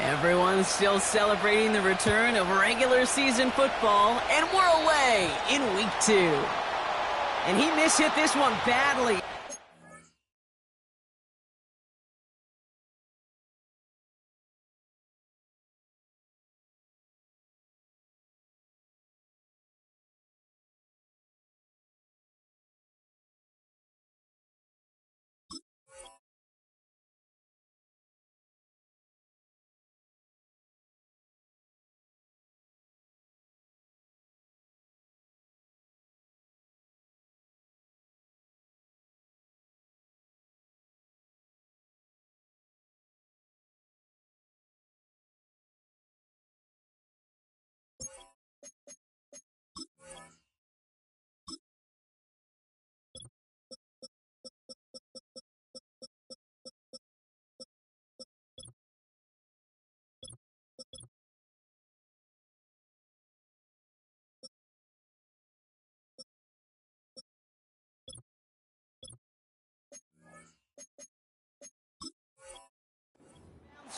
Everyone's still celebrating the return of regular season football, and we're away in week 2. And he mishit this one badly.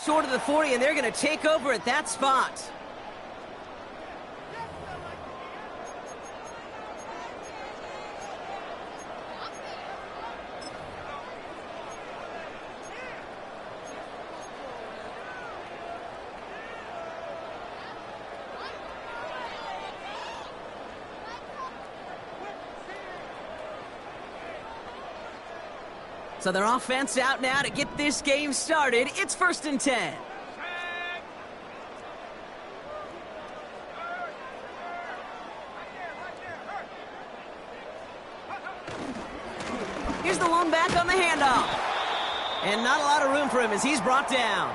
Short of the 40, and they're going to take over at that spot. So their offense out now to get this game started. It's 1st and 10. Here's the lone back on the handoff. And not a lot of room for him as he's brought down.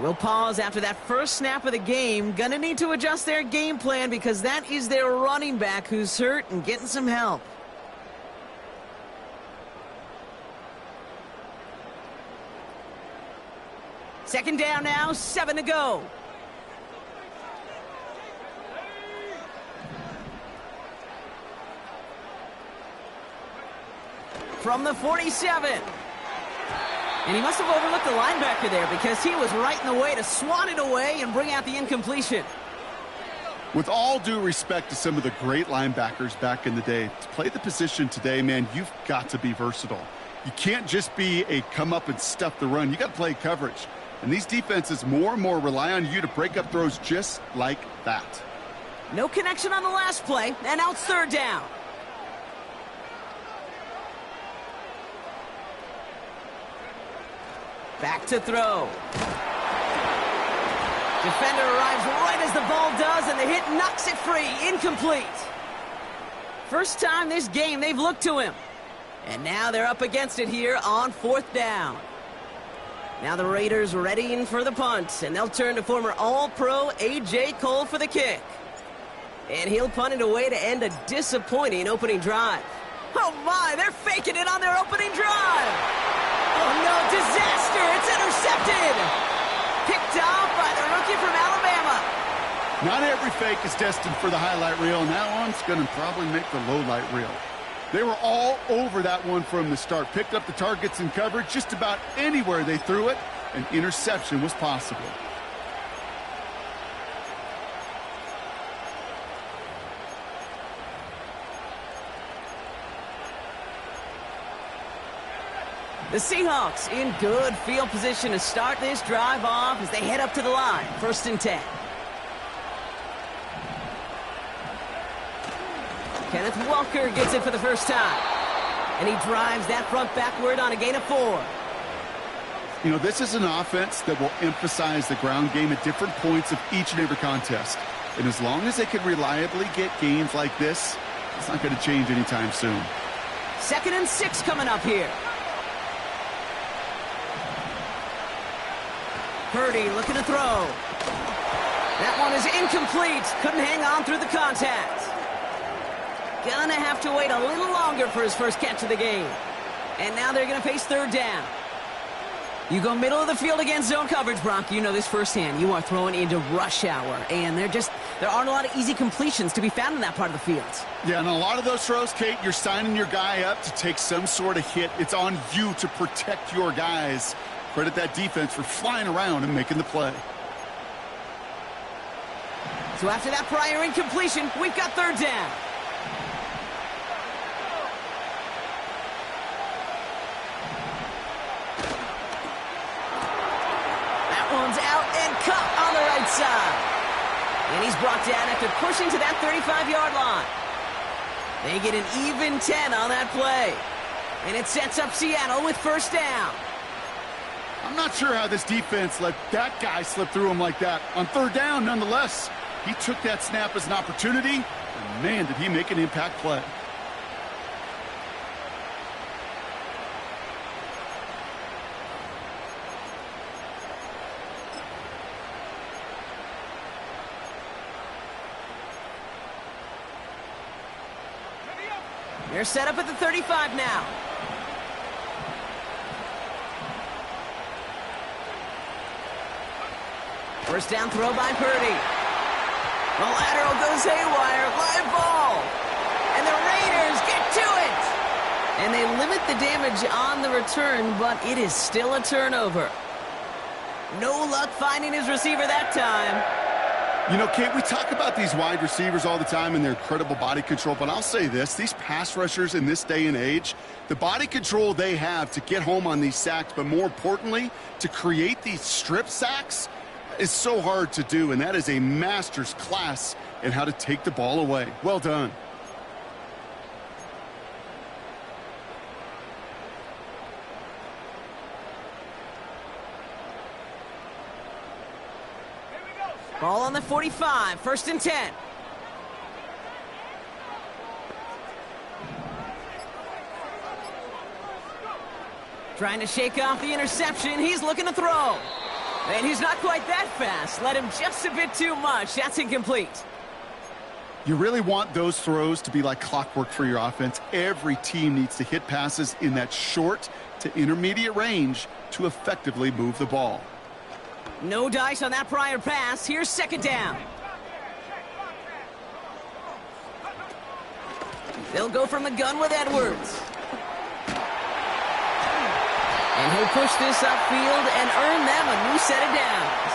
We'll pause after that first snap of the game. Gonna need to adjust their game plan because that is their running back who's hurt and getting some help. Second down now, 7 to go. From the 47. And he must have overlooked the linebacker there because he was right in the way to swat it away and bring out the incompletion. With all due respect to some of the great linebackers back in the day, to play the position today, man, you've got to be versatile. You can't just be a come up and stuff the run. You got to play coverage. And these defenses more and more rely on you to break up throws just like that. No connection on the last play, and out 3rd down. Back to throw. Defender arrives right as the ball does, and the hit knocks it free. Incomplete. First time this game they've looked to him. And now they're up against it here on 4th down. Now the Raiders readying for the punt, and they'll turn to former All-Pro A.J. Cole for the kick. And he'll punt it away to end a disappointing opening drive. Oh my, they're faking it on their opening drive. Oh no, disaster, it's intercepted. Picked off by the rookie from Alabama. Not every fake is destined for the highlight reel, and that one's going to probably make the low light reel. They were all over that one from the start. Picked up the targets in coverage just about anywhere they threw it. An interception was possible. The Seahawks in good field position to start this drive off as they head up to the line. 1st and 10. Kenneth Walker gets it for the first time. And he drives that front backward on a gain of 4. You know, this is an offense that will emphasize the ground game at different points of each and every contest. And as long as they can reliably get gains like this, it's not going to change anytime soon. 2nd and 6 coming up here. Purdy looking to throw. That one is incomplete. Couldn't hang on through the contact. Gonna have to wait a little longer for his first catch of the game. And now they're gonna face 3rd down. You go middle of the field against zone coverage, Brock. You know this firsthand. You are throwing into rush hour. And there aren't a lot of easy completions to be found in that part of the field. Yeah, and a lot of those throws, Kate, you're signing your guy up to take some sort of hit. It's on you to protect your guys. Credit that defense for flying around and making the play. So after that prior incompletion, we've got third down. That one's out and cut on the right side. And he's brought down after pushing to that 35-yard line. They get an even 10 on that play. And it sets up Seattle with first down. I'm not sure how this defense let that guy slip through him like that. On third down, nonetheless, he took that snap as an opportunity, and man, did he make an impact play. They're set up at the 35 now. First down throw by Purdy. The lateral goes haywire. Live ball. And the Raiders get to it. And they limit the damage on the return, but it is still a turnover. No luck finding his receiver that time. You know, Kate, we talk about these wide receivers all the time and their incredible body control, but I'll say this, these pass rushers in this day and age, the body control they have to get home on these sacks, but more importantly, to create these strip sacks is so hard to do, and that is a master's class in how to take the ball away. Well done. Ball on the 45, first and 10. Trying to shake off the interception. He's looking to throw. And he's not quite that fast. Let him just a bit too much. That's incomplete. You really want those throws to be like clockwork for your offense. Every team needs to hit passes in that short to intermediate range to effectively move the ball. No dice on that prior pass. Here's second down. They'll go from the gun with Edwards. And he'll push this upfield and earn them a new set of downs.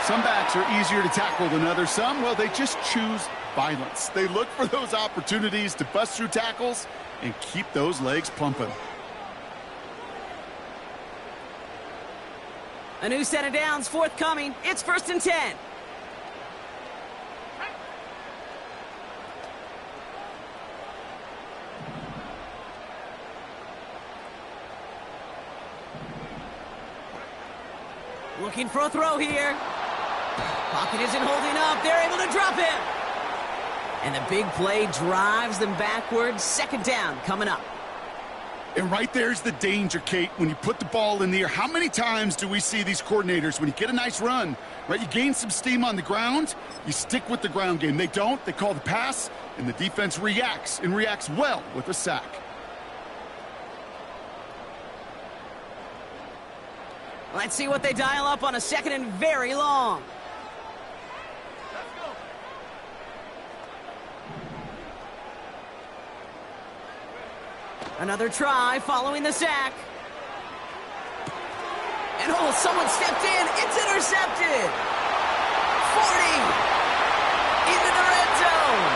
Some backs are easier to tackle than others. Some, well, they just choose violence. They look for those opportunities to bust through tackles and keep those legs pumping. A new set of downs forthcoming. It's first and 10. Looking for a throw here. Pocket isn't holding up. They're able to drop him. And the big play drives them backwards. Second down coming up. And right there's the danger, Kate, when you put the ball in the air. How many times do we see these coordinators, when you get a nice run, right, you gain some steam on the ground, you stick with the ground game. They don't. They call the pass, and the defense reacts, and reacts well with a sack. Let's see what they dial up on a second and very long. Another try following the sack. And oh, someone stepped in. It's intercepted. 40. Into the red zone.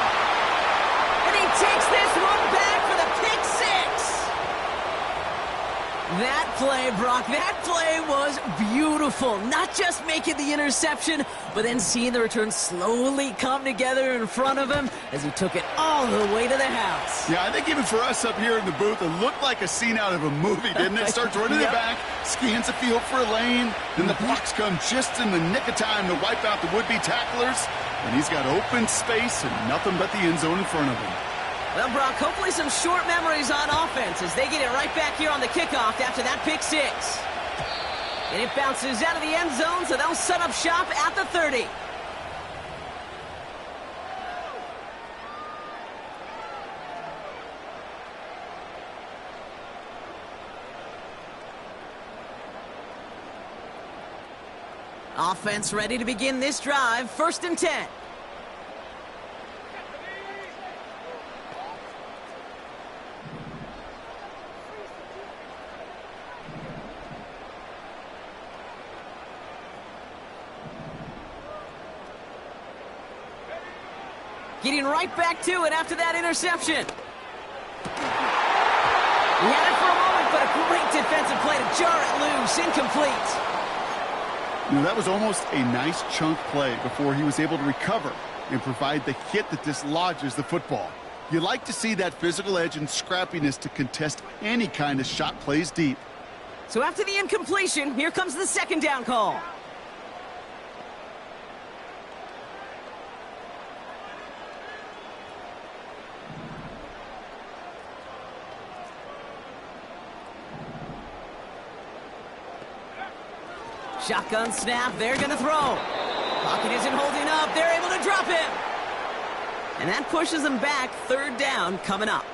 And he takes this one back for the pick six. That play, Brock, that play was beautiful. Not just making the interception, but then seeing the return slowly come together in front of him as he took it all the way to the house. Yeah, I think even for us up here in the booth, it looked like a scene out of a movie, didn't it? Starts running it back, scans the field for a lane, then the blocks come just in the nick of time to wipe out the would-be tacklers, and he's got open space and nothing but the end zone in front of him. Well, Brock, hopefully some short memories on offense as they get it right back here on the kickoff after that pick six. And it bounces out of the end zone, so they'll set up shop at the 30. Offense ready to begin this drive, first and 10. Getting right back to it after that interception. He had it for a moment, but a great defensive play to jar it loose. Incomplete. You know, that was almost a nice chunk play before he was able to recover and provide the hit that dislodges the football. You like to see that physical edge and scrappiness to contest any kind of shot plays deep. So after the incompletion, here comes the second down call. Shotgun snap, they're going to throw. Pocket isn't holding up, they're able to drop him. And that pushes them back, third down coming up.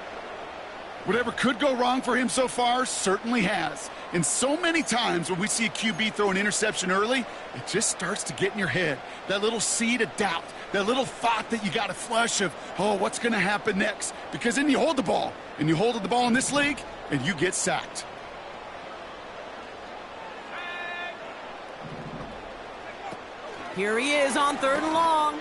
Whatever could go wrong for him so far certainly has. And so many times when we see a QB throw an interception early, it just starts to get in your head. That little seed of doubt, that little thought that you got to flush of, oh, what's going to happen next? Because then you hold the ball, and you hold the ball in this league, and you get sacked. Here he is on third and long.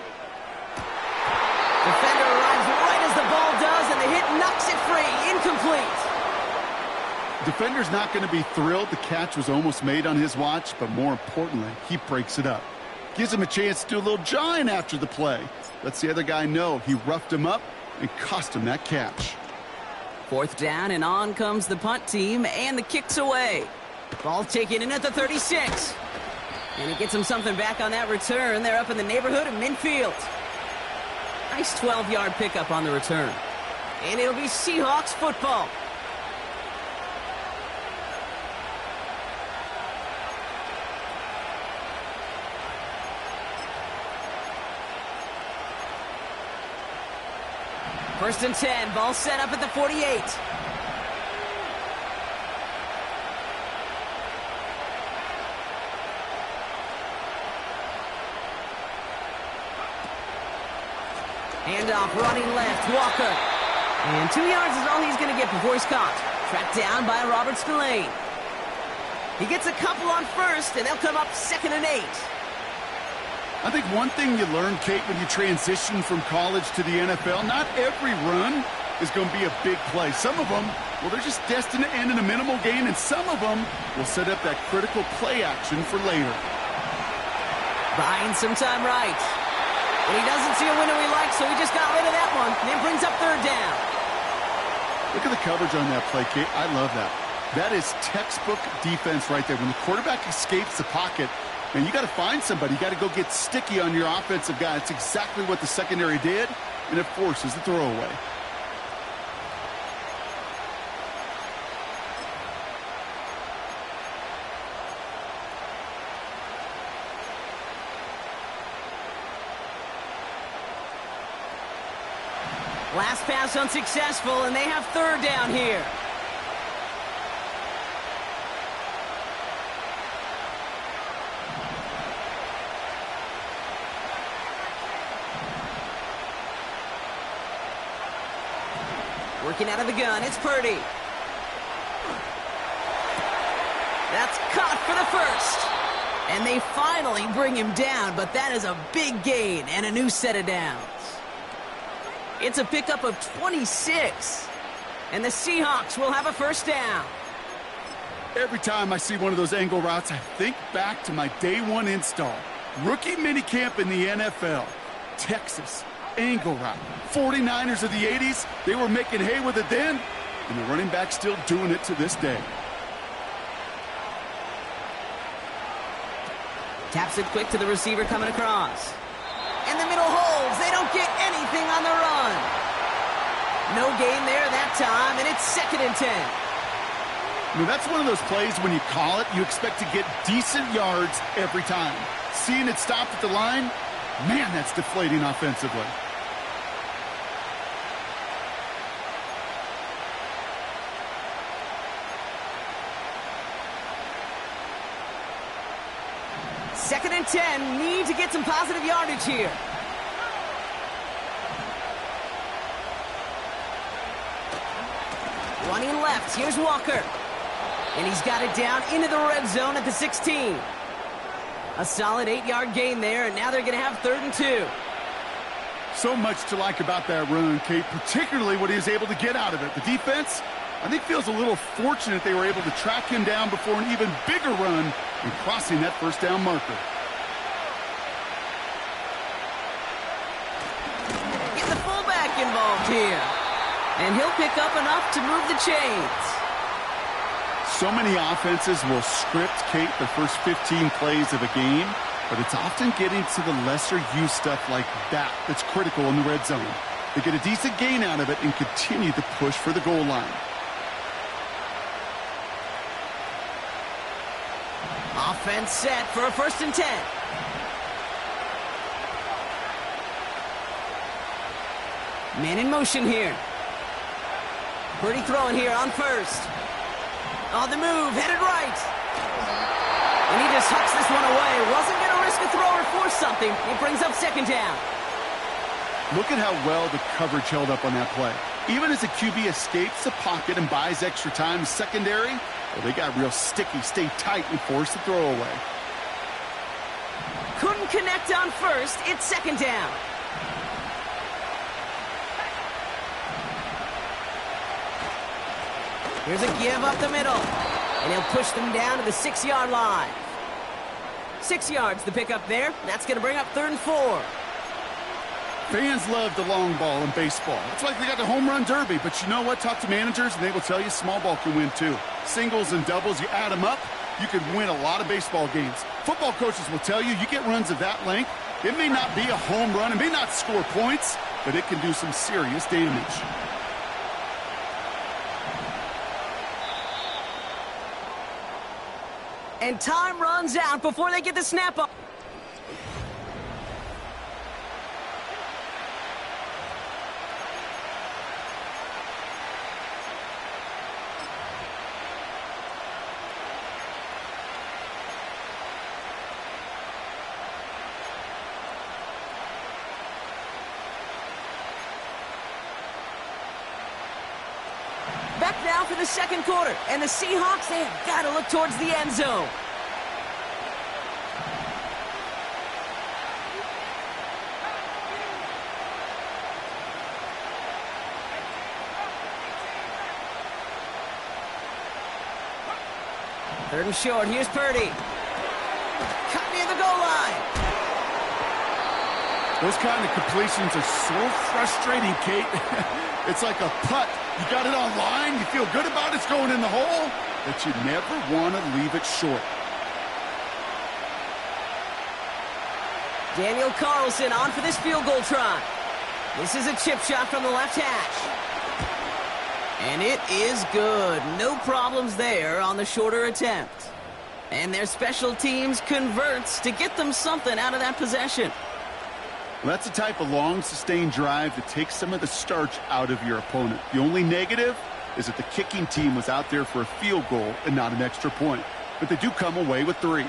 Defender arrives right as the ball does, and the hit knocks it free. Incomplete. Defender's not going to be thrilled the catch was almost made on his watch, but more importantly, he breaks it up. Gives him a chance to do a little jawing after the play. Lets the other guy know he roughed him up and cost him that catch. Fourth down, and on comes the punt team, and the kick's away. Ball taken in at the 36. And he gets him something back on that return. They're up in the neighborhood of midfield. Nice 12-yard pickup on the return. And it'll be Seahawks football. First and 10, ball set up at the 48. Handoff running left, Walker. And 2 yards is all he's going to get before he's caught. Tracked down by Robert Spillane. He gets a couple on first, and they'll come up 2nd and 8. I think one thing you learn, Kate, when you transition from college to the NFL, not every run is going to be a big play. Some of them, well, they're just destined to end in a minimal gain, and some of them will set up that critical play action for later. Buying some time right. And he doesn't see a window he likes, so he just got rid of that one. And then brings up third down. Look at the coverage on that play, Kate. I love that. That is textbook defense right there. When the quarterback escapes the pocket, and you got to find somebody. You got to go get sticky on your offensive guy. It's exactly what the secondary did, and it forces the throwaway. Last pass unsuccessful, and they have third down here. Working out of the gun, it's Purdy. That's caught for the first. And they finally bring him down, but that is a big gain and a new set of downs. It's a pickup of 26. And the Seahawks will have a first down. Every time I see one of those angle routes, I think back to my day one install. Rookie minicamp in the NFL. Texas. Angle route. 49ers of the 80s, they were making hay with it then, and the running back still doing it to this day. Taps it quick to the receiver coming across. And the middle holds. They don't get anything on the run. No gain there that time, and it's 2nd and 10. Now, that's one of those plays when you call it, you expect to get decent yards every time. Seeing it stop at the line, man, that's deflating offensively. Second and 10, need to get some positive yardage here. Running left, here's Walker. And he's got it down into the red zone at the 16. A solid 8-yard gain there, and now they're going to have 3rd and 2. So much to like about that run, Kate, particularly what he was able to get out of it. The defense, I think, feels a little fortunate they were able to track him down before an even bigger run and crossing that first down marker. Get the fullback involved here. And he'll pick up enough to move the chains. So many offenses will script, Kate, the first 15 plays of a game, but it's often getting to the lesser-used stuff like that that's critical in the red zone. They get a decent gain out of it and continue to push for the goal line. Offense set for a 1st and 10. Man in motion here. Pretty throwing here on 1st. On the move, headed right. And he just hucks this one away. Wasn't going to risk a throw or force something. It brings up 2nd down. Look at how well the coverage held up on that play. Even as the QB escapes the pocket and buys extra time secondary, well, they got real sticky, stay tight, and force the throw away. Couldn't connect on 1st. It's 2nd down. Here's a give up the middle. And he'll push them down to the 6-yard line. 6 yards to pick up there. That's going to bring up 3rd and 4. Fans love the long ball in baseball. It's like they got the home run derby. But you know what? Talk to managers, and they will tell you small ball can win too. Singles and doubles, you add them up, you can win a lot of baseball games. Football coaches will tell you get runs of that length. It may not be a home run. It may not score points, but it can do some serious damage. And time runs out before they get the snap up. Back now for the 2nd quarter. And the Seahawks, they have got to look towards the end zone. Third and short. Here's Purdy. Cut near the goal line. Those kind of completions are so frustrating, Kate. It's like a putt. You got it on line, you feel good about it's going in the hole, but you never want to leave it short. Daniel Carlson on for this field goal try. This is a chip shot from the left hash. And it is good. No problems there on the shorter attempt. And their special teams converts to get them something out of that possession. Well, that's the type of long, sustained drive that takes some of the starch out of your opponent. The only negative is that the kicking team was out there for a field goal and not an extra point. But they do come away with 3.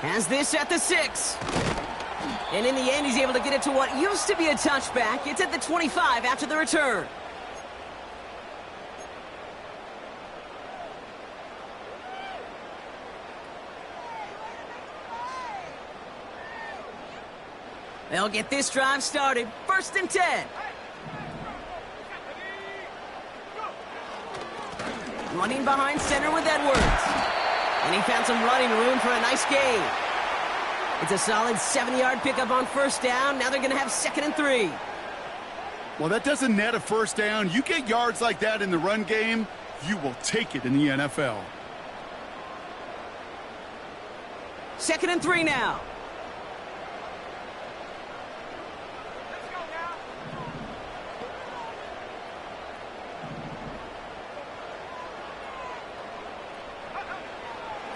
Has this at the 6. And in the end, he's able to get it to what used to be a touchback. It's at the 25 after the return. They'll get this drive started. 1st and 10. Running behind center with Edwards. And he found some running room for a nice gain. It's a solid 7-yard pickup on 1st down. Now they're going to have 2nd and 3. Well, that doesn't net a 1st down. You get yards like that in the run game, you will take it in the NFL. 2nd and 3 now.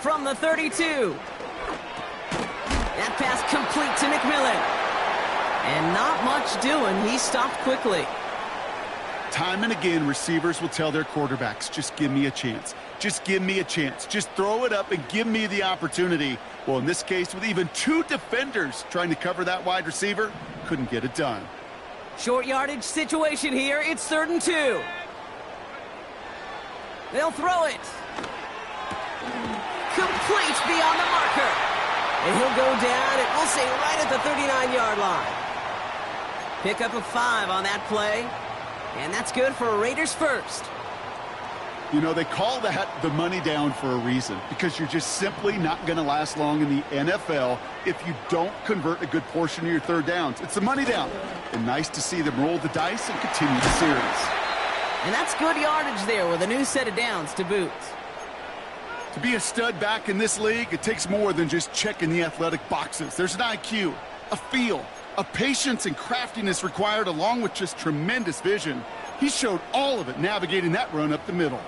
From the 32. That pass complete to McMillan. And not much doing. He stopped quickly. Time and again, receivers will tell their quarterbacks, just give me a chance. Just give me a chance. Just throw it up and give me the opportunity. Well, in this case, with even 2 defenders trying to cover that wide receiver, couldn't get it done. Short yardage situation here. It's 3rd and 2. They'll throw it. Complete beyond the marker. And he'll go down, and we'll say right at the 39-yard line. Pick up a 5 on that play. And that's good for a Raiders first. You know, they call that the money down for a reason, because you're just simply not going to last long in the NFL if you don't convert a good portion of your third downs. It's the money down. And nice to see them roll the dice and continue the series. And that's good yardage there with a new set of downs to boot. To be a stud back in this league, it takes more than just checking the athletic boxes. There's an IQ, a feel, a patience and craftiness required, along with just tremendous vision. He showed all of it navigating that run up the middle.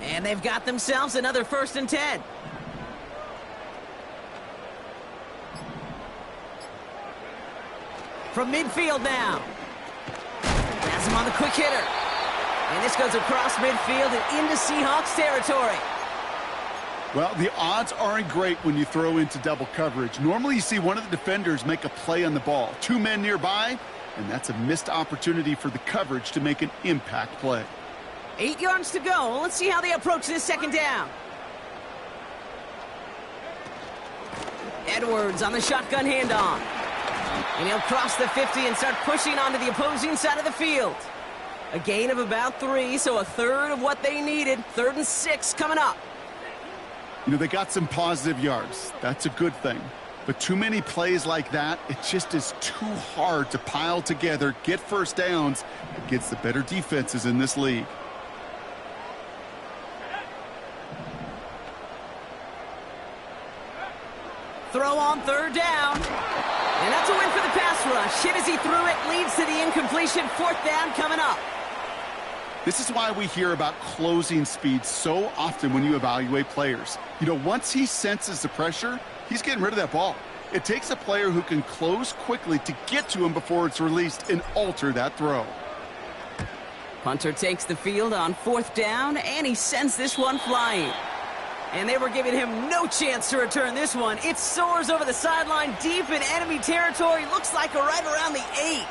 And they've got themselves another 1st and 10. From midfield now. Has him on the quick hitter. And this goes across midfield and into Seahawks territory. Well, the odds aren't great when you throw into double coverage. Normally you see one of the defenders make a play on the ball. 2 men nearby, and that's a missed opportunity for the coverage to make an impact play. 8 yards to go. Let's see how they approach this 2nd down. Edwards on the shotgun handoff. And he'll cross the 50 and start pushing onto the opposing side of the field. A gain of about 3, so a third of what they needed. 3rd and 6 coming up. You know, they got some positive yards. That's a good thing. But too many plays like that, it just is too hard to pile together, get first downs against the better defenses in this league. Throw on 3rd down. And that's a win for the pass rush. Hit as he threw it, leads to the incompletion. 4th down coming up. This is why we hear about closing speed so often when you evaluate players. You know, once he senses the pressure, he's getting rid of that ball. It takes a player who can close quickly to get to him before it's released and alter that throw. Punter takes the field on 4th down, and he sends this one flying. And they were giving him no chance to return this one. It soars over the sideline deep in enemy territory. Looks like right around the 8.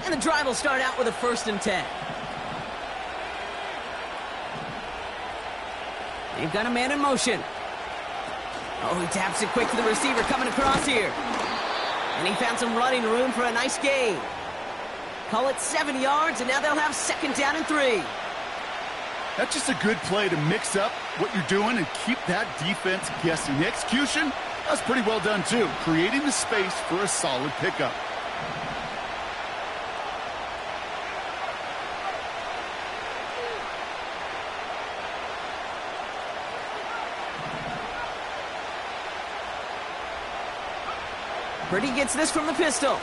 And the drive will start out with a 1st and 10. They've got a man in motion. Oh, he taps it quick to the receiver coming across here. And he found some running room for a nice gain. Call it 7 yards, and now they'll have 2nd down and 3. That's just a good play to mix up what you're doing and keep that defense guessing. The execution, that's pretty well done too, creating the space for a solid pickup. Purdy gets this from the pistol.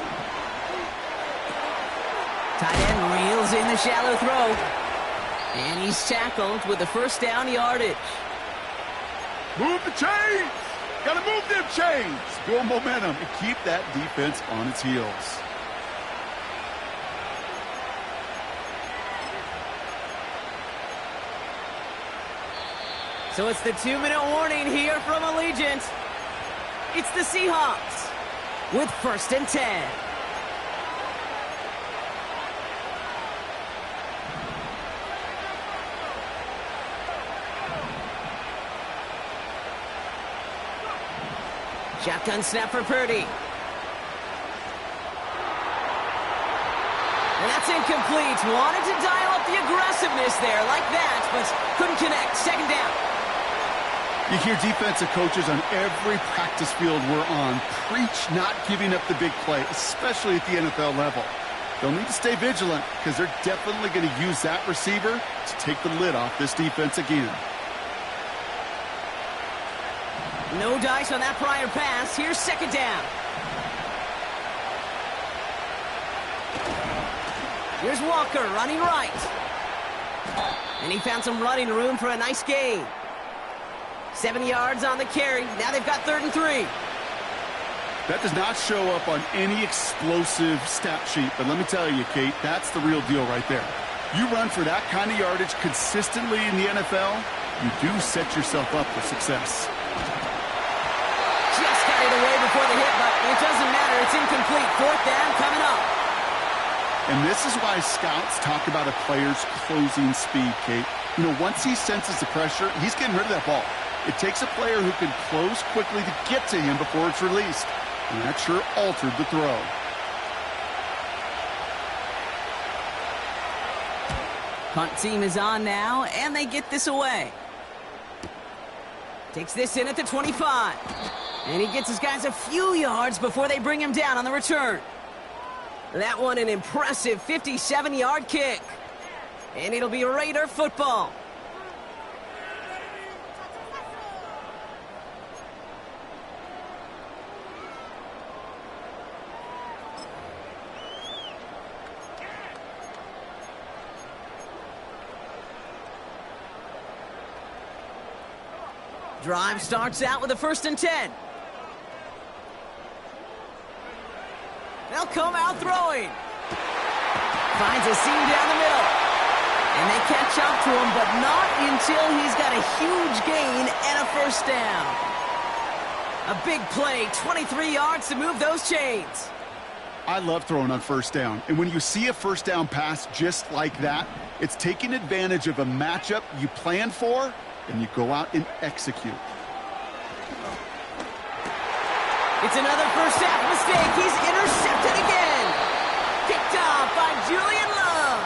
Tight end reels in the shallow throw. And he's tackled with the 1st down yardage. Move the chains! Gotta move them chains! Build momentum and keep that defense on its heels. So it's the 2-minute warning here from Allegiant. It's the Seahawks with 1st and 10. Shotgun snap for Purdy. And that's incomplete. Wanted to dial up the aggressiveness there like that, but couldn't connect. 2nd down. You hear defensive coaches on every practice field we're on preach not giving up the big play, especially at the NFL level. They'll need to stay vigilant because they're definitely going to use that receiver to take the lid off this defense again. No dice on that prior pass. Here's 2nd down. Here's Walker running right. And he found some running room for a nice gain. 7 yards on the carry. Now they've got 3rd and 3. That does not show up on any explosive stat sheet, but let me tell you, Kate, that's the real deal right there. You run for that kind of yardage consistently in the NFL, you do set yourself up for success. Just got it away before the hit, but it doesn't matter. It's incomplete. Fourth down coming up. And this is why scouts talk about a player's closing speed, Kate. You know, once he senses the pressure, he's getting rid of that ball. It takes a player who can close quickly to get to him before it's released. And that sure altered the throw. Punt team is on now, and they get this away. Takes this in at the 25. And he gets his guys a few yards before they bring him down on the return. That one an impressive 57-yard kick. And it'll be Raider football. Drive starts out with a 1st and 10. They'll come out throwing. Finds a seam down the middle. And they catch up to him, but not until he's got a huge gain and a 1st down. A big play, 23 yards to move those chains. I love throwing on 1st down. And when you see a 1st down pass just like that, it's taking advantage of a matchup you planned for, and you go out and execute. It's another first half mistake. He's intercepted again. Picked off by Julian Love.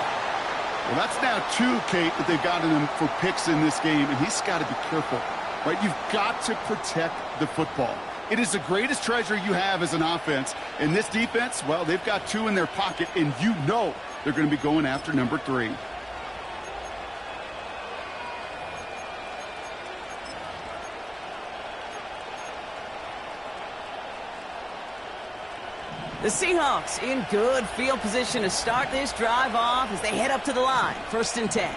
Well, that's now 2, Kate, that they've gotten him for picks in this game, and he's got to be careful, right? You've got to protect the football. It is the greatest treasure you have as an offense. And this defense, well, they've got 2 in their pocket, and you know they're going to be going after number 3. The Seahawks in good field position to start this drive off as they head up to the line. 1st and 10.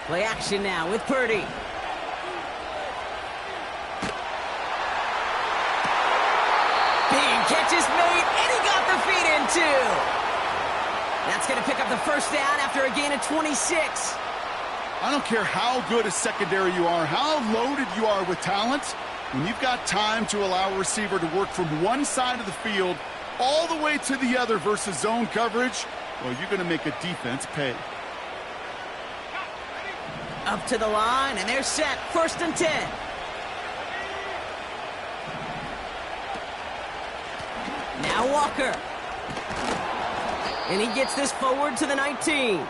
Play action now with Purdy. Big catch is made, and he got the feet in too. That's going to pick up the 1st down after a gain of 26. I don't care how good a secondary you are, how loaded you are with talent. When you've got time to allow a receiver to work from one side of the field all the way to the other versus zone coverage, well, you're going to make a defense pay. Up to the line, and they're set. 1st and 10. Now Walker. And he gets this forward to the 19.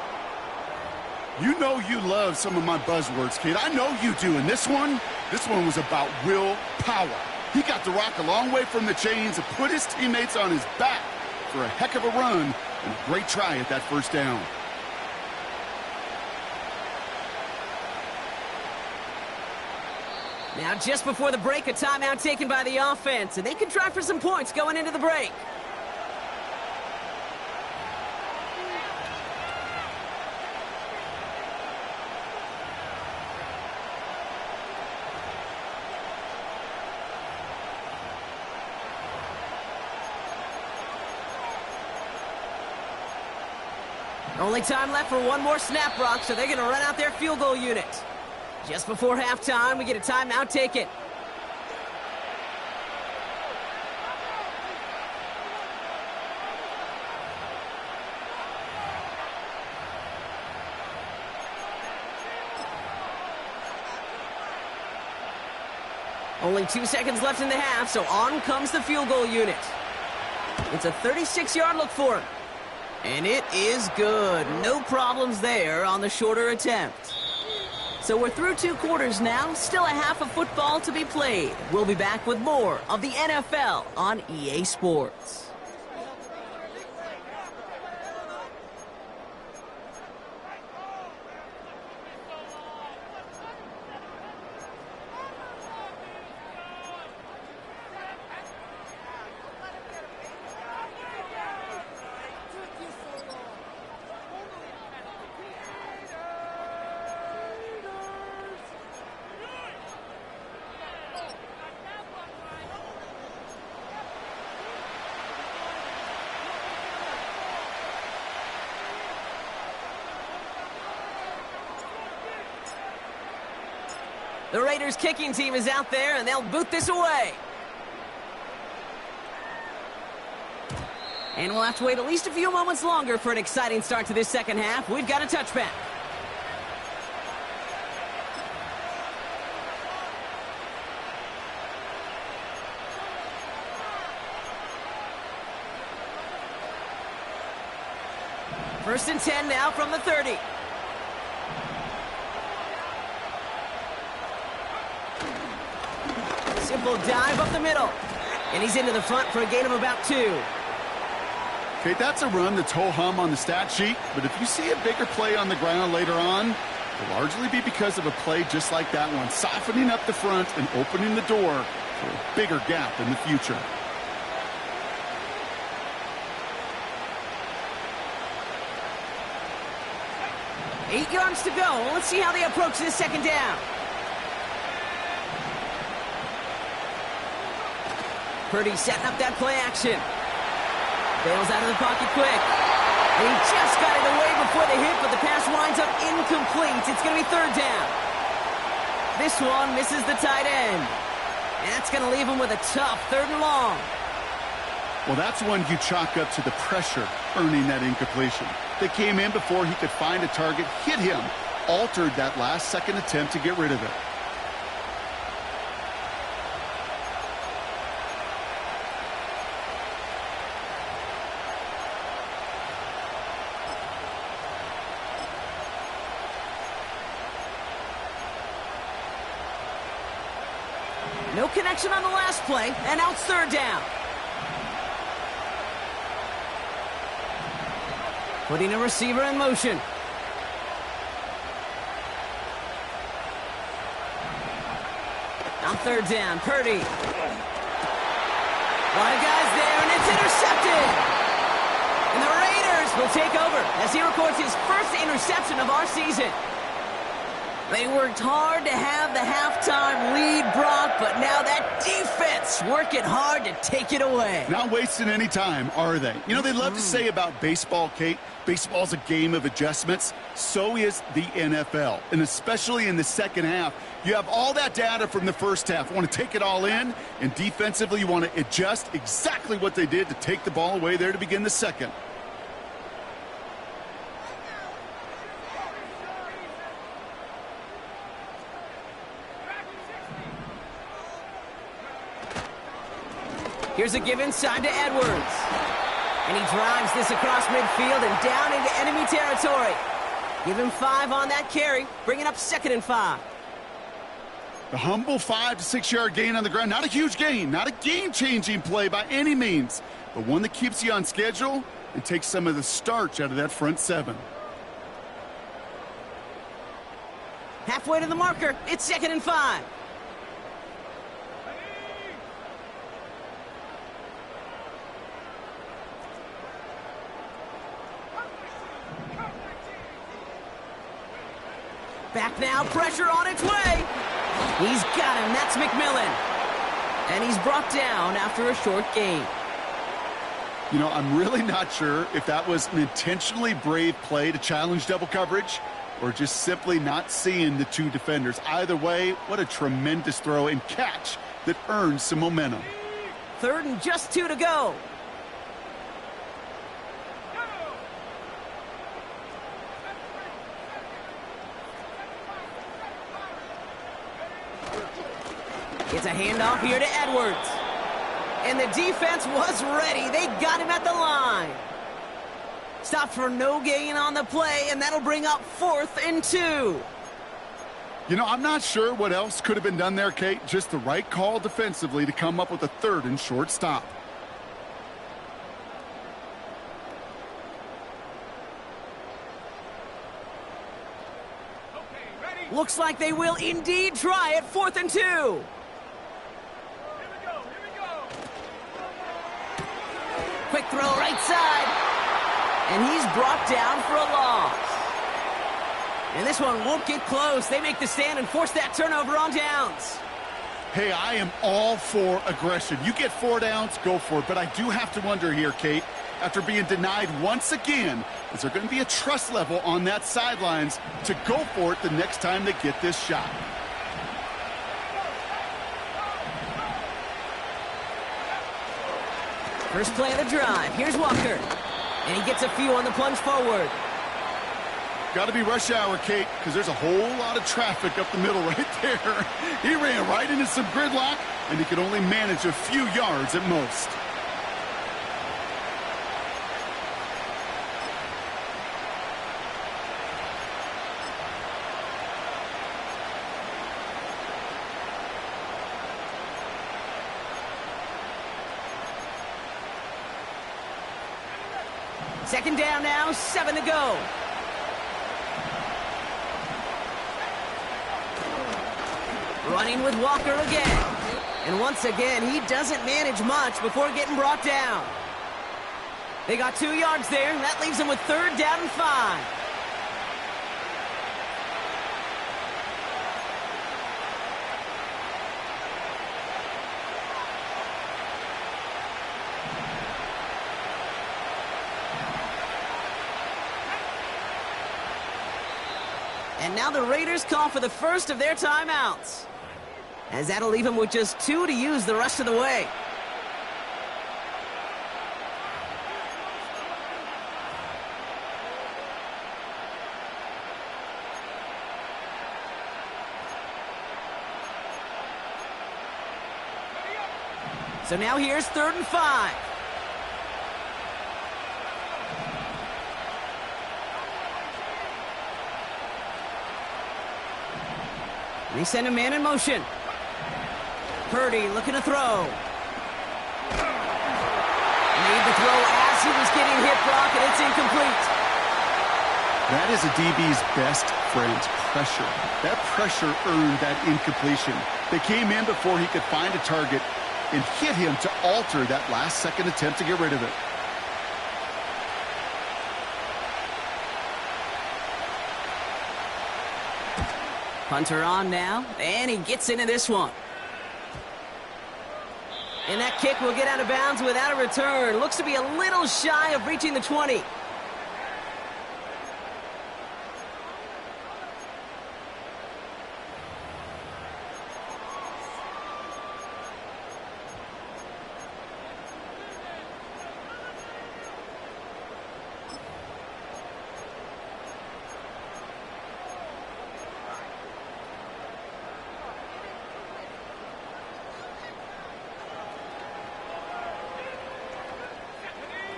You know you love some of my buzzwords, kid. I know you do. And this one was about willpower. He got the rock a long way from the chains and put his teammates on his back for a heck of a run and a great try at that 1st down. Now just before the break, a timeout taken by the offense, and they can try for some points going into the break. Only time left for one more snap, Brock, so they're going to run out their field goal unit. Just before halftime, we get a timeout taken. Only 2 seconds left in the half, so on comes the field goal unit. It's a 36-yard look for him. And it is good. No problems there on the shorter attempt. So we're through 2 quarters now. Still a half of football to be played. We'll be back with more of the NFL on EA Sports. The Raiders kicking team is out there, and they'll boot this away. And we'll have to wait at least a few moments longer for an exciting start to this second half. We've got a touchback. First and 10 now from the 30. Simple dive up the middle. And he's into the front for a gain of about 2. Okay, that's a run that's ho-hum on the stat sheet, but if you see a bigger play on the ground later on, it'll largely be because of a play just like that one, softening up the front and opening the door for a bigger gap in the future. Eight yards to go. Let's see how they approach this second down. Purdy setting up that play action. Bails out of the pocket quick. And he just got it away before the hit, but the pass winds up incomplete. It's going to be third down. This one misses the tight end. And that's going to leave him with a tough third and long. Well, that's one you chalk up to the pressure earning that incompletion. They came in before he could find a target, hit him, altered that last second attempt to get rid of it. No connection on the last play, and now it's third down. Putting a receiver in motion. On third down, Purdy. A lot of guys there, and it's intercepted. And the Raiders will take over as he records his first interception of our season. They worked hard to have the halftime lead, Brock, but now that defense working hard to take it away. Not wasting any time, are they? You know, they love to say about baseball, Kate, baseball's a game of adjustments. So is the NFL, and especially in the second half. You have all that data from the first half. You want to take it all in, and defensively you want to adjust exactly what they did to take the ball away there to begin the second. Here's a give inside to Edwards. And he drives this across midfield and down into enemy territory. Give him 5 on that carry, bringing up 2nd and 5. The humble 5 to 6 yard gain on the ground. Not a huge gain, not a game-changing play by any means, but one that keeps you on schedule and takes some of the starch out of that front 7. Halfway to the marker, it's 2nd and 5. Back now, pressure on its way. He's got him, that's McMillan. And he's brought down after a short gain. You know, I'm really not sure if that was an intentionally brave play to challenge double coverage or just simply not seeing the 2 defenders. Either way, what a tremendous throw and catch that earns some momentum. 3rd and just 2 to go. It's a handoff here to Edwards. And the defense was ready. They got him at the line. Stopped for no gain on the play, and that'll bring up 4th and 2. You know, I'm not sure what else could have been done there, Kate. Just the right call defensively to come up with a 3rd and short stop. Looks like they will indeed try it. 4th and 2. Quick throw right side. And he's brought down for a loss. And this one won't get close. They make the stand and force that turnover on downs. Hey, I am all for aggression. You get 4 downs, go for it. But I do have to wonder here, Kate, after being denied once again, is there going to be a trust level on that sidelines to go for it the next time they get this shot? First play of the drive. Here's Walker. And he gets a few on the plunge forward. Got to be rush hour, Kate, because there's a whole lot of traffic up the middle right there. He ran right into some gridlock, and he could only manage a few yards at most. Second down now, 7 to go. Running with Walker again. And once again, he doesn't manage much before getting brought down. They got 2 yards there, and that leaves them with 3rd down and 5. And now the Raiders call for the first of their timeouts, as that'll leave them with just 2 to use the rest of the way. So now here's 3rd and 5. They send a man in motion. Purdy looking to throw. Made the throw as he was getting hit, Brock, and it's incomplete. That is a DB's best friend, pressure. That pressure earned that incompletion. They came in before he could find a target and hit him to alter that last-second attempt to get rid of it. Punter on now, and he gets into this one. And that kick will get out of bounds without a return. Looks to be a little shy of reaching the 20.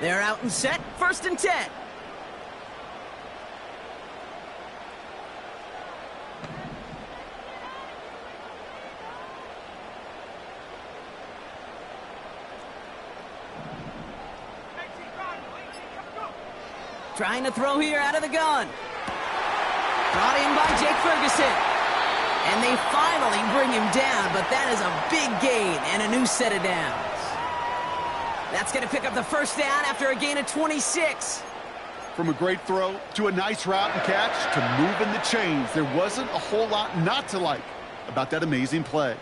They're out and set, 1st and 10. Trying to throw here out of the gun. Brought in by Jake Ferguson. And they finally bring him down, but that is a big gain and a new set of downs. That's going to pick up the 1st down after a gain of 26. From a great throw to a nice route and catch to moving the chains, there wasn't a whole lot not to like about that amazing play.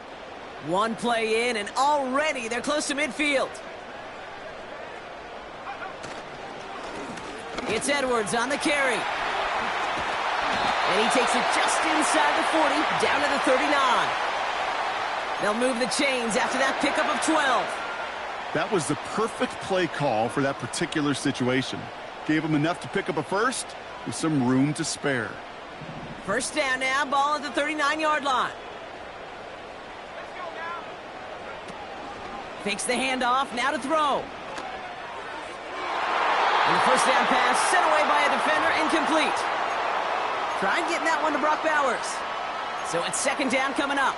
One play in, and already they're close to midfield. It's Edwards on the carry. And he takes it just inside the 40, down to the 39. They'll move the chains after that pickup of 12. That was the perfect play call for that particular situation. Gave him enough to pick up a 1st with some room to spare. 1st down now, ball at the 39-yard line. Fakes the handoff, now to throw. And the 1st down pass sent away by a defender, incomplete. Tried getting that one to Brock Bowers. So it's 2nd down coming up.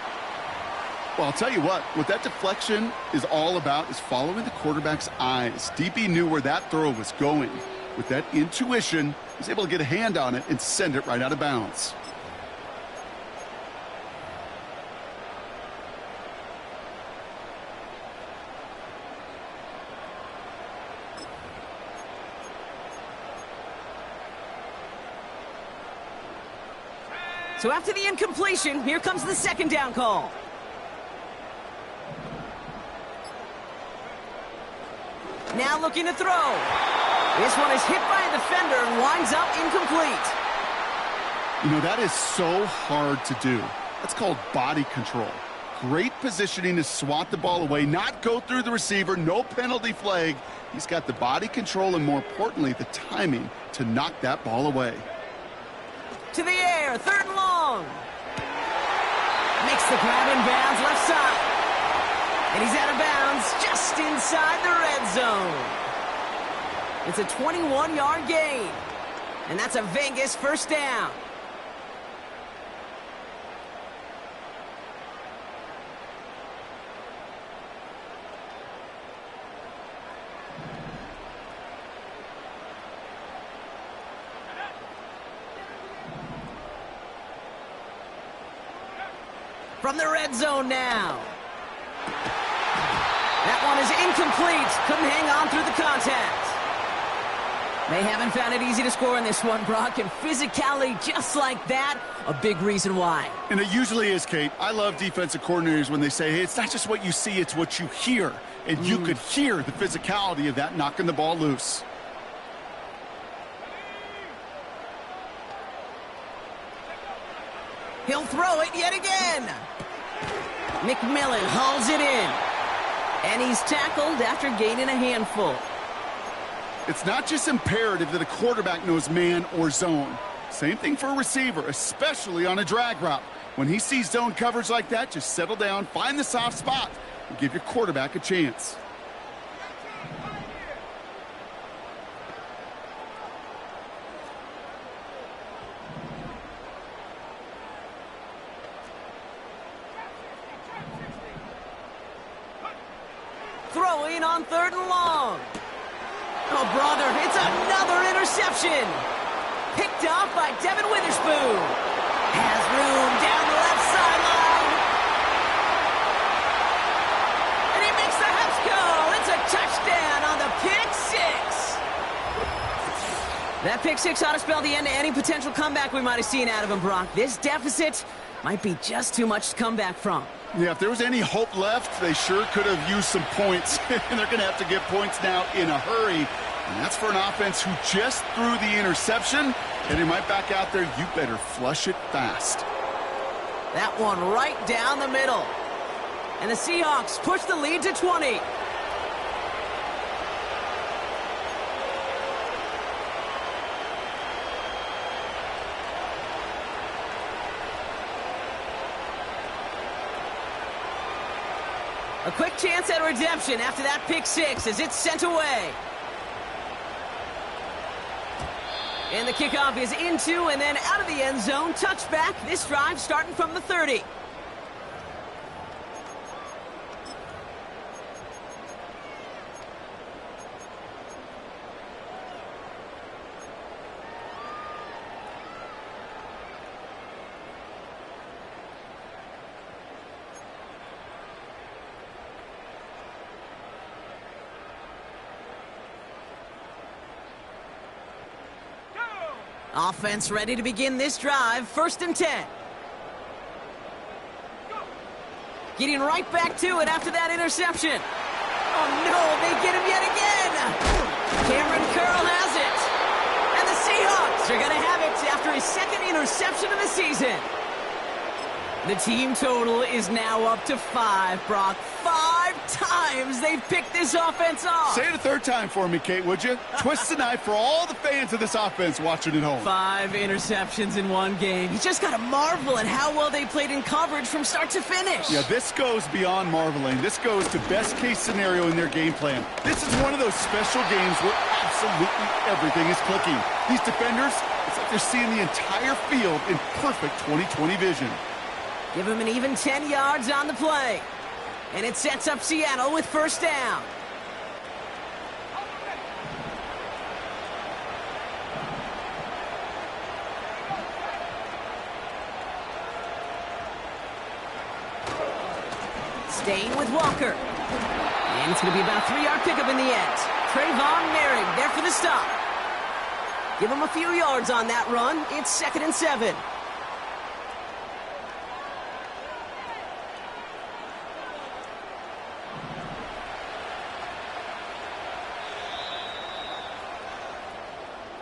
Well, I'll tell you what that deflection is all about is following the quarterback's eyes. DB knew where that throw was going. With that intuition, he was able to get a hand on it and send it right out of bounds. So after the incompletion, here comes the 2nd down call. Now looking to throw. This one is hit by a defender and winds up incomplete. You know, that is so hard to do. That's called body control. great positioning to swat the ball away, not go through the receiver, no penalty flag. He's got the body control and, more importantly, the timing to knock that ball away. To the air, 3rd and long. Makes the grab in bounds, left side. And he's out of bounds just inside the red zone. It's a 21-yard gain. And that's a Vegas 1st down. From the red zone now. That one is incomplete. Couldn't hang on through the contact. They haven't found it easy to score in this one, Brock, and physicality just like that, a big reason why. And it usually is, Kate. I love defensive coordinators when they say, hey, it's not just what you see, it's what you hear. And you could hear the physicality of that knocking the ball loose. He'll throw it yet again. McMillan hauls it in. And he's tackled after gaining a handful. It's not just imperative that a quarterback knows man or zone. Same thing for a receiver, especially on a drag route. When he sees zone coverage like that, just settle down, find the soft spot, and give your quarterback a chance. Throwing on 3rd and long. Oh, brother, it's another interception. Picked off by Devin Witherspoon. Has room down the left sideline. And he makes the Hups go. It's a touchdown on the pick six. That pick six ought to spell the end to any potential comeback we might have seen out of him, Brock. This deficit might be just too much to come back from. Yeah, if there was any hope left, they sure could have used some points. And they're going to have to get points now in a hurry. And that's for an offense who just threw the interception. And he might back out there. You better flush it fast. That one right down the middle. And the Seahawks push the lead to 20. A quick chance at redemption after that pick six as it's sent away. And the kickoff is into and then out of the end zone. Touchback. This drive starting from the 30. Offense ready to begin this drive. 1st and 10. Getting right back to it after that interception. Oh, no, they get him yet again. Cameron Curl has it. And the Seahawks are going to have it after his 2nd interception of the season. The team total is now up to 5, Brock. 5 times they've picked this offense off. Say it a 3rd time for me, Kate, would you? Twist the knife for all the fans of this offense watching at home. 5 interceptions in one game. You just got to marvel at how well they played in coverage from start to finish. Yeah, this goes beyond marveling. This goes to best-case scenario in their game plan. This is one of those special games where absolutely everything is clicking. These defenders, it's like they're seeing the entire field in perfect 20/20 vision. Give him an even 10 yards on the play. And it sets up Seattle with 1st down. Staying with Walker. And it's going to be about a 3-yard pickup in the end. Trayvon Merrick there for the stop. Give him a few yards on that run. It's 2nd and 7.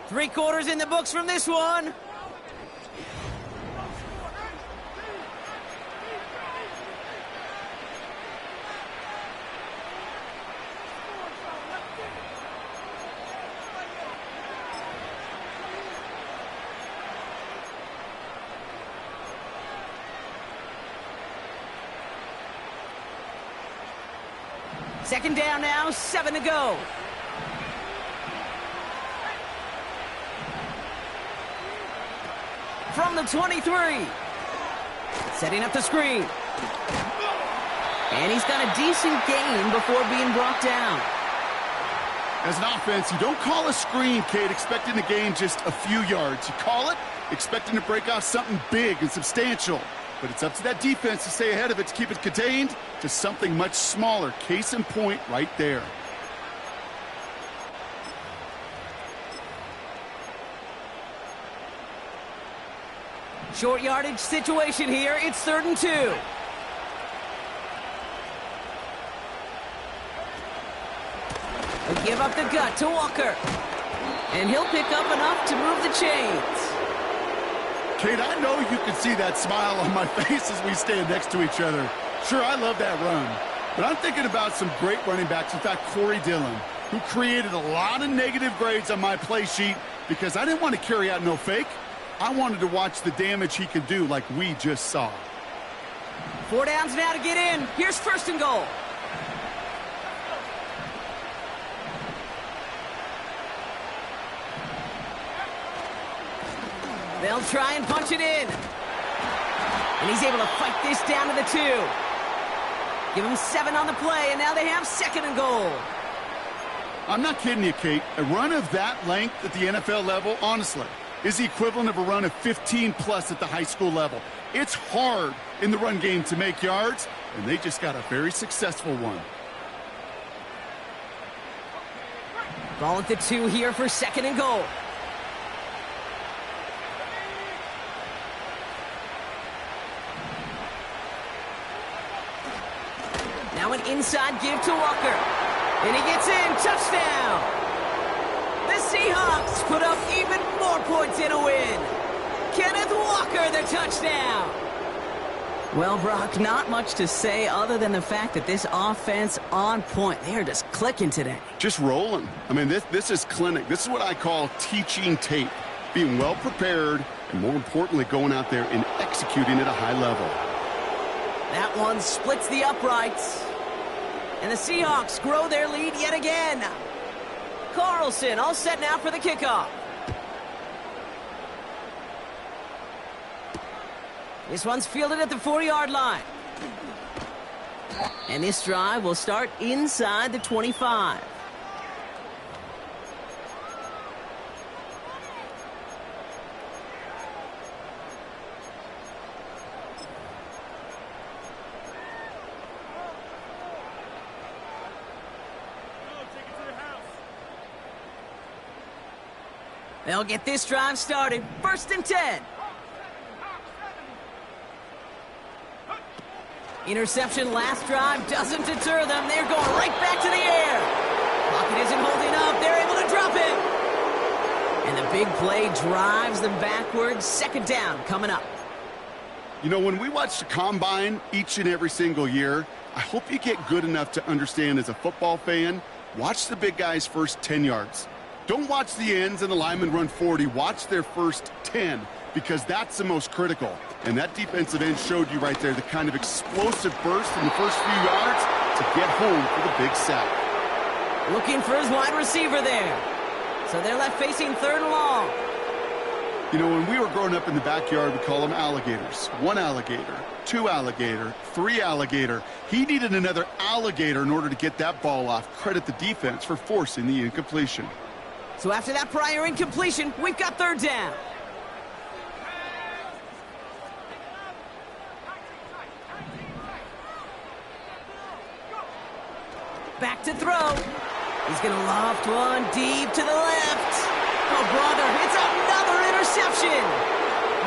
Three quarters in the books from this one. Second down now, 7 to go. From the 23. Setting up the screen. And he's got a decent gain before being brought down. As an offense, you don't call a screen, Kate, expecting to gain just a few yards. You call it expecting to break off something big and substantial. But it's up to that defense to stay ahead of it, to keep it contained to something much smaller. Case in point right there. Short yardage situation here. It's 3rd and 2. They give up the gut to Walker. And he'll pick up enough to move the chains. Kate, I know you can see that smile on my face as we stand next to each other. Sure, I love that run. But I'm thinking about some great running backs. In fact, Corey Dillon, who created a lot of negative grades on my play sheet because I didn't want to carry out no fake. I wanted to watch the damage he could do like we just saw. 4 downs now to get in. Here's 1st and goal. They'll try and punch it in. And he's able to fight this down to the 2. Give him 7 on the play, and now they have 2nd and goal. I'm not kidding you, Kate. A run of that length at the NFL level, honestly, is the equivalent of a run of 15-plus at the high school level. It's hard in the run game to make yards, and they just got a very successful one. Ball at the 2 here for 2nd and goal. Now an inside give to Walker. And he gets in. Touchdown. The Seahawks put up even more points in a win. Kenneth Walker, the touchdown. Well, Brock, not much to say other than the fact that this offense on point. They are just clicking today. Just rolling. I mean, this is clinic. This is what I call teaching tape. Being well prepared and, more importantly, going out there and executing at a high level. That one splits the uprights. And the Seahawks grow their lead yet again. Carlson all set now for the kickoff. This one's fielded at the 4-yard line. And this drive will start inside the 25. They'll get this drive started. 1st and 10. Interception last drive doesn't deter them. They're going right back to the air. Pocket isn't holding up. They're able to drop it. And the big play drives them backwards. 2nd down coming up. You know, when we watch the combine each and every single year, I hope you get good enough to understand as a football fan, watch the big guys' first 10 yards. Don't watch the ends and the linemen run 40. Watch their first 10 because that's the most critical. And that defensive end showed you right there the kind of explosive burst in the first few yards to get home for the big sack. Looking for his wide receiver there. So they're left facing 3rd and long. You know, when we were growing up in the backyard, we call them alligators. 1 alligator, 2 alligator, 3 alligator. He needed another alligator in order to get that ball off. Credit the defense for forcing the incompletion. So after that prior incompletion, we've got 3rd down. Back to throw. He's going to loft one deep to the left. Oh, brother, it's another interception.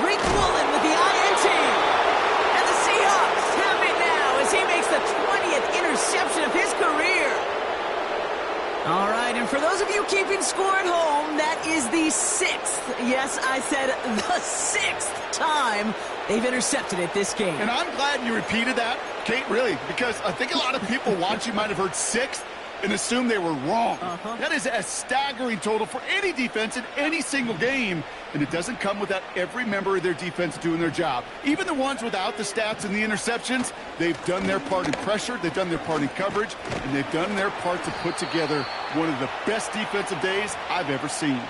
Rick Woolen with the INT. And the Seahawks have it now as he makes the 20th interception of his career. All right, and for those of you keeping score at home, that is the 6th, yes, I said the 6th time they've intercepted it this game. And I'm glad you repeated that, Kate, really, because I think a lot of people watching might have heard 6th. and assume they were wrong. That is a staggering total for any defense in any single game, and it doesn't come without every member of their defense doing their job. Even the ones without the stats and the interceptions, they've done their part in pressure, they've done their part in coverage, and they've done their part to put together one of the best defensive days I've ever seen.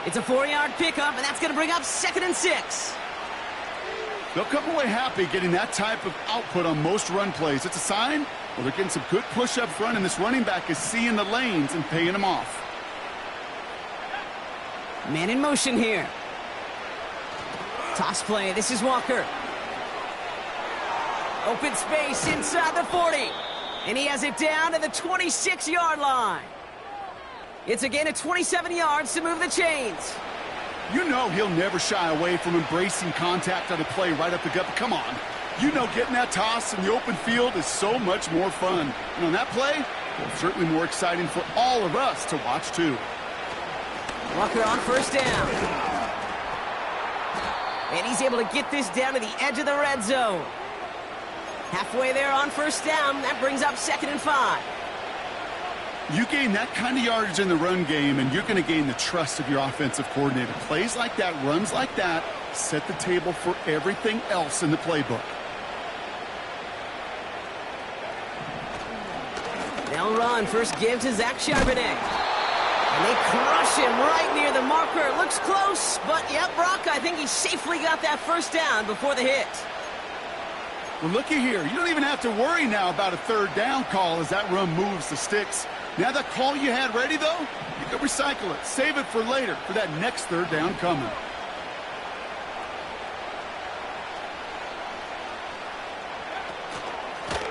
It's a 4-yard pickup, and that's going to bring up 2nd and 6. They'll come away happy getting that type of output on most run plays. It's a sign, well, they're getting some good push up front, and this running back is seeing the lanes and paying them off. Man in motion here. Toss play. This is Walker. Open space inside the 40. And he has it down to the 26-yard line. It's a gain of 27 yards to move the chains. You know he'll never shy away from embracing contact on a play right up the gut. But come on. You know getting that toss in the open field is so much more fun. And on that play, well, certainly more exciting for all of us to watch too. Walker on 1st down. And he's able to get this down to the edge of the red zone. Halfway there on 1st down. That brings up 2nd and 5. You gain that kind of yardage in the run game, and you're going to gain the trust of your offensive coordinator. Plays like that, runs like that, set the table for everything else in the playbook. They'll run. First give to Zach Charbonnet. And they crush him right near the marker. Looks close, but yep, Brock, I think he safely got that 1st down before the hit. Well, looky here. You don't even have to worry now about a 3rd down call as that run moves the sticks. Now that call you had ready, though, you can recycle it. Save it for later for that next 3rd down coming.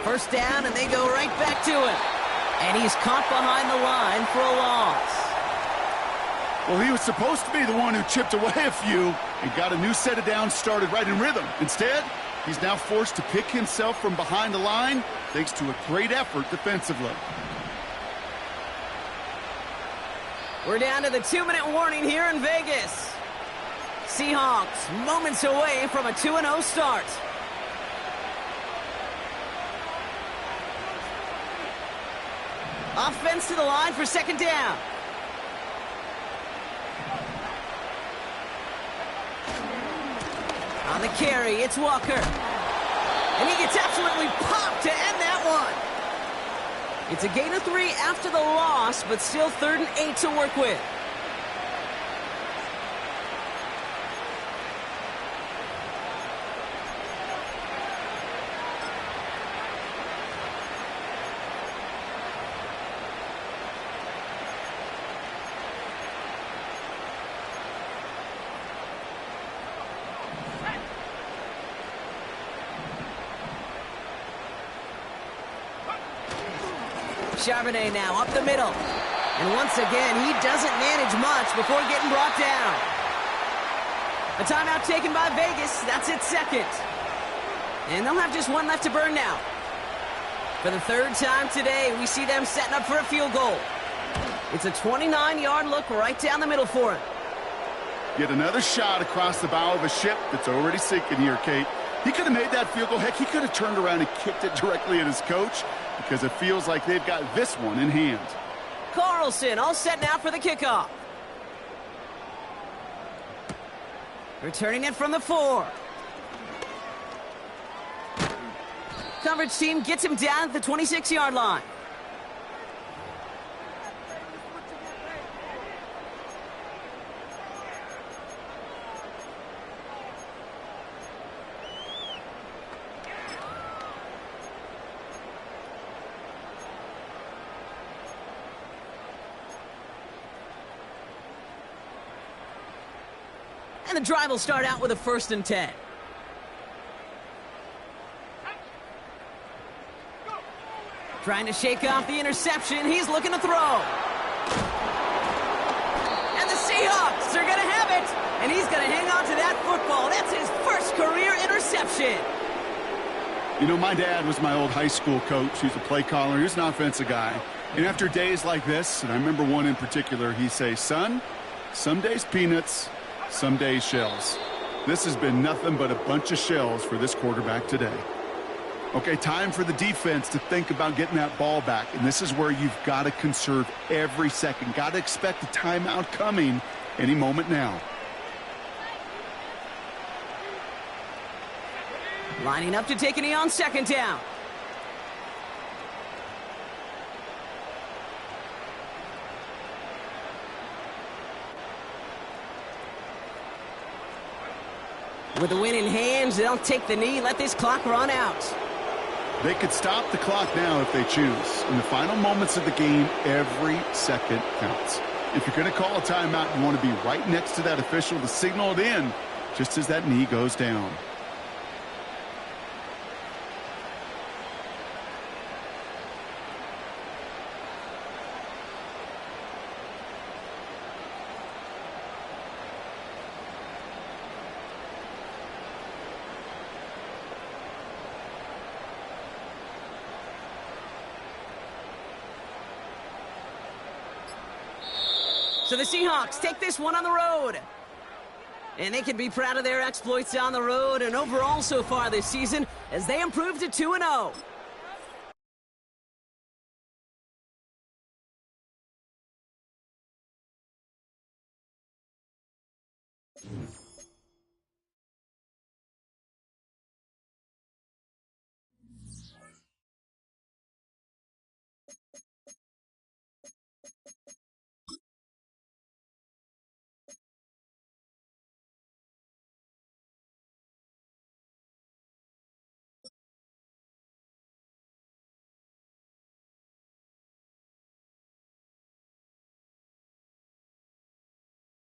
First down, and they go right back to him. And he's caught behind the line for a loss. Well, he was supposed to be the one who chipped away a few and got a new set of downs started right in rhythm. Instead, he's now forced to pick himself from behind the line thanks to a great effort defensively. We're down to the 2-minute warning here in Vegas. Seahawks moments away from a 2-0 start. Offense to the line for 2nd down. On the carry, it's Walker. And he gets absolutely popped to end that one. It's a gain of 3 after the loss, but still 3rd and 8 to work with. Charbonnet now up the middle. And once again, he doesn't manage much before getting brought down. A timeout taken by Vegas. That's its 2nd. And they'll have just 1 left to burn now. For the 3rd time today, we see them setting up for a field goal. It's a 29-yard look right down the middle for him. Yet another shot across the bow of a ship that's already sinking here, Kate. He could have made that field goal. Heck, he could have turned around and kicked it directly at his coach because it feels like they've got this one in hand. Carlson all set now for the kickoff. Returning it from the 4. Coverage team gets him down at the 26-yard line. And the drive will start out with a 1st and 10. Trying to shake off the interception. He's looking to throw. And the Seahawks are going to have it. And he's going to hang on to that football. That's his 1st career interception. You know, my dad was my old high school coach. He's a play caller. He's an offensive guy. And after days like this, and I remember one in particular, he'd say, son, some days peanuts, some days shells. This has been nothing but a bunch of shells for this quarterback today. Okay, time for the defense to think about getting that ball back. And this is where you've got to conserve every second. Got to expect a timeout coming any moment now. Lining up to take a knee on second down. With the win in hands, they'll take the knee, let this clock run out. They could stop the clock now if they choose. In the final moments of the game, every second counts. If you're going to call a timeout, you want to be right next to that official to signal it in just as that knee goes down. So the Seahawks take this one on the road. And they can be proud of their exploits on the road and overall so far this season as they improve to 2-0.